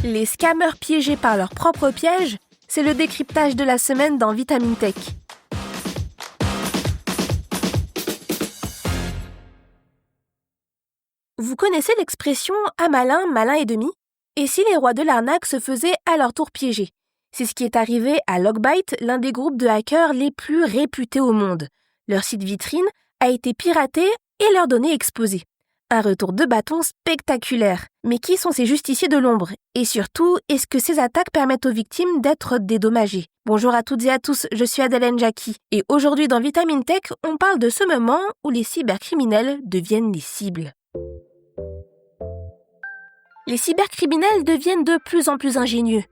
Les scammers piégés par leur propre piège, c'est le décryptage de la semaine dans Vitamine Tech. Vous connaissez l'expression « à malin, malin et demi » ? Et si les rois de l'arnaque se faisaient à leur tour piéger ? C'est ce qui est arrivé à Logbite, l'un des groupes de hackers les plus réputés au monde. Leur site vitrine a été piraté et leurs données exposées. Un retour de bâton spectaculaire. Mais qui sont ces justiciers de l'ombre ? Et surtout, est-ce que ces attaques permettent aux victimes d'être dédommagées ? Bonjour à toutes et à tous, je suis Adeline Jackie. Et aujourd'hui dans Vitamine Tech, on parle de ce moment où les cybercriminels deviennent des cibles. Les cybercriminels deviennent de plus en plus ingénieux.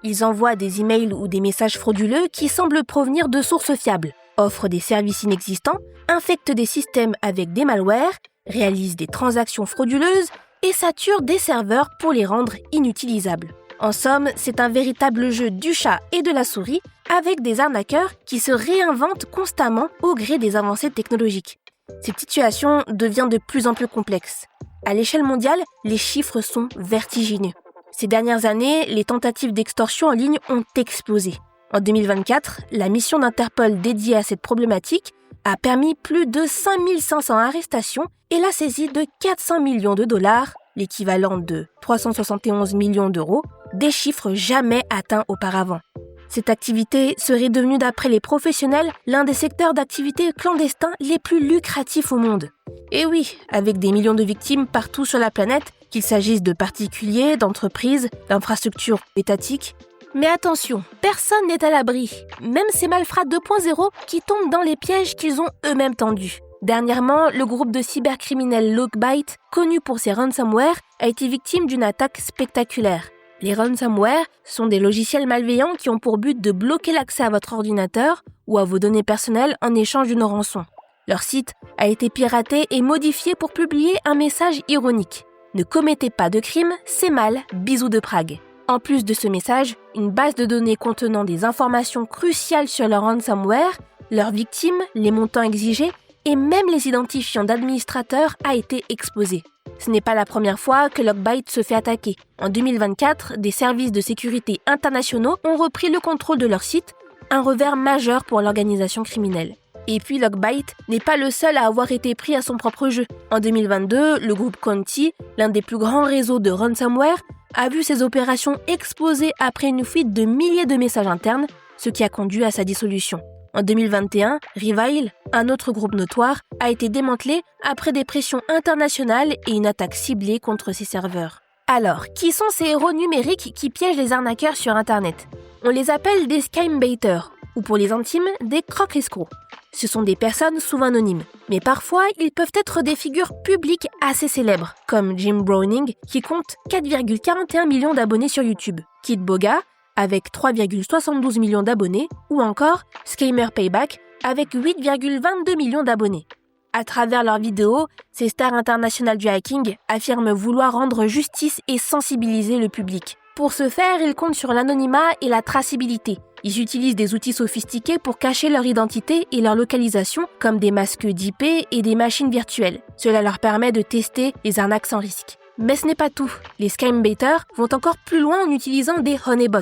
Ils envoient des emails ou des messages frauduleux qui semblent provenir de sources fiables, offrent des services inexistants, infectent des systèmes avec des malwares, réalisent des transactions frauduleuses et saturent des serveurs pour les rendre inutilisables. En somme, c'est un véritable jeu du chat et de la souris avec des arnaqueurs qui se réinventent constamment au gré des avancées technologiques. Cette situation devient de plus en plus complexe. À l'échelle mondiale, les chiffres sont vertigineux. Ces dernières années, les tentatives d'extorsion en ligne ont explosé. En 2024, la mission d'Interpol dédiée à cette problématique a permis plus de 5500 arrestations et la saisie de 400 millions de dollars, l'équivalent de 371 millions d'euros, des chiffres jamais atteints auparavant. Cette activité serait devenue, d'après les professionnels, l'un des secteurs d'activité clandestins les plus lucratifs au monde. Et oui, avec des millions de victimes partout sur la planète, qu'il s'agisse de particuliers, d'entreprises, d'infrastructures étatiques. Mais attention, personne n'est à l'abri, même ces malfrats 2.0 qui tombent dans les pièges qu'ils ont eux-mêmes tendus. Dernièrement, le groupe de cybercriminels Logbite, connu pour ses ransomware, a été victime d'une attaque spectaculaire. Les ransomware sont des logiciels malveillants qui ont pour but de bloquer l'accès à votre ordinateur ou à vos données personnelles en échange d'une rançon. Leur site a été piraté et modifié pour publier un message ironique. Ne commettez pas de crime, c'est mal, bisous de Prague. En plus de ce message, une base de données contenant des informations cruciales sur leur ransomware, leurs victimes, les montants exigés et même les identifiants d'administrateurs a été exposée. Ce n'est pas la première fois que Logbite se fait attaquer. En 2024, des services de sécurité internationaux ont repris le contrôle de leur site, un revers majeur pour l'organisation criminelle. Et puis Logbite n'est pas le seul à avoir été pris à son propre jeu. En 2022, le groupe Conti, l'un des plus grands réseaux de ransomware, a vu ses opérations exploser après une fuite de milliers de messages internes, ce qui a conduit à sa dissolution. En 2021, Revile, un autre groupe notoire, a été démantelé après des pressions internationales et une attaque ciblée contre ses serveurs. Alors, qui sont ces héros numériques qui piègent les arnaqueurs sur Internet ? On les appelle des scambaiters, ou pour les intimes, des croque-escrocs. Ce sont des personnes souvent anonymes, mais parfois ils peuvent être des figures publiques assez célèbres, comme Jim Browning, qui compte 4,41 millions d'abonnés sur YouTube, Kid Boga, avec 3,72 millions d'abonnés, ou encore Scammer Payback, avec 8,22 millions d'abonnés. À travers leurs vidéos, ces stars internationales du hacking affirment vouloir rendre justice et sensibiliser le public. Pour ce faire, ils comptent sur l'anonymat et la traçabilité. Ils utilisent des outils sophistiqués pour cacher leur identité et leur localisation, comme des masques d'IP et des machines virtuelles. Cela leur permet de tester les arnaques sans risque. Mais ce n'est pas tout. Les scambaiters vont encore plus loin en utilisant des honeybots,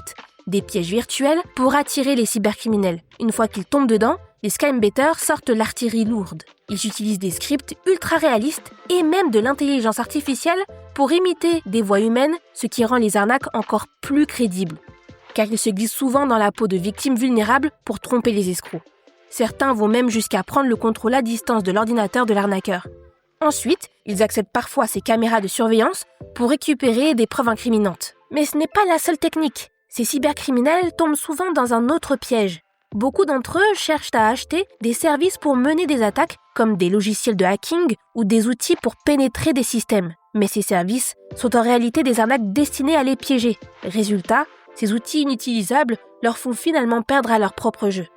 des pièges virtuels pour attirer les cybercriminels. Une fois qu'ils tombent dedans, les scambaiters sortent l'artillerie lourde. Ils utilisent des scripts ultra réalistes et même de l'intelligence artificielle pour imiter des voix humaines, ce qui rend les arnaques encore plus crédibles. Car ils se glissent souvent dans la peau de victimes vulnérables pour tromper les escrocs. Certains vont même jusqu'à prendre le contrôle à distance de l'ordinateur de l'arnaqueur. Ensuite, ils accèdent parfois à ces caméras de surveillance pour récupérer des preuves incriminantes. Mais ce n'est pas la seule technique. Ces cybercriminels tombent souvent dans un autre piège. Beaucoup d'entre eux cherchent à acheter des services pour mener des attaques, comme des logiciels de hacking ou des outils pour pénétrer des systèmes. Mais ces services sont en réalité des arnaques destinées à les piéger. Résultat, ces outils inutilisables leur font finalement perdre à leur propre jeu.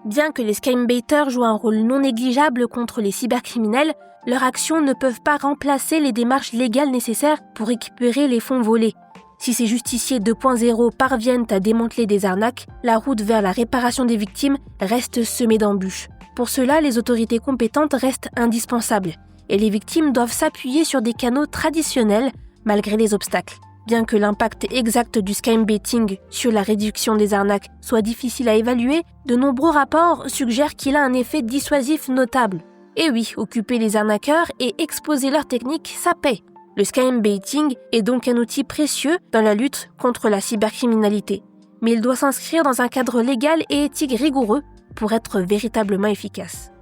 Bien que les scambaiters jouent un rôle non négligeable contre les cybercriminels, leurs actions ne peuvent pas remplacer les démarches légales nécessaires pour récupérer les fonds volés. Si ces justiciers 2.0 parviennent à démanteler des arnaques, la route vers la réparation des victimes reste semée d'embûches. Pour cela, les autorités compétentes restent indispensables et les victimes doivent s'appuyer sur des canaux traditionnels malgré les obstacles. Bien que l'impact exact du scam baiting sur la réduction des arnaques soit difficile à évaluer, de nombreux rapports suggèrent qu'il a un effet dissuasif notable. Et oui, occuper les arnaqueurs et exposer leurs techniques, ça paie. Le scam baiting est donc un outil précieux dans la lutte contre la cybercriminalité. Mais il doit s'inscrire dans un cadre légal et éthique rigoureux pour être véritablement efficace.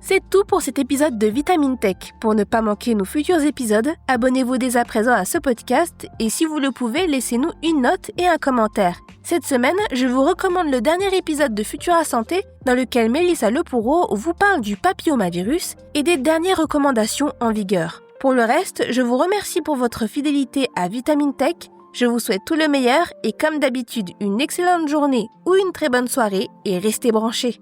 C'est tout pour cet épisode de Vitamine Tech. Pour ne pas manquer nos futurs épisodes, abonnez-vous dès à présent à ce podcast et si vous le pouvez, laissez-nous une note et un commentaire. Cette semaine, je vous recommande le dernier épisode de Futura Santé dans lequel Mélissa Lepoureau vous parle du papillomavirus et des dernières recommandations en vigueur. Pour le reste, je vous remercie pour votre fidélité à Vitamine Tech. Je vous souhaite tout le meilleur et comme d'habitude, une excellente journée ou une très bonne soirée et restez branchés.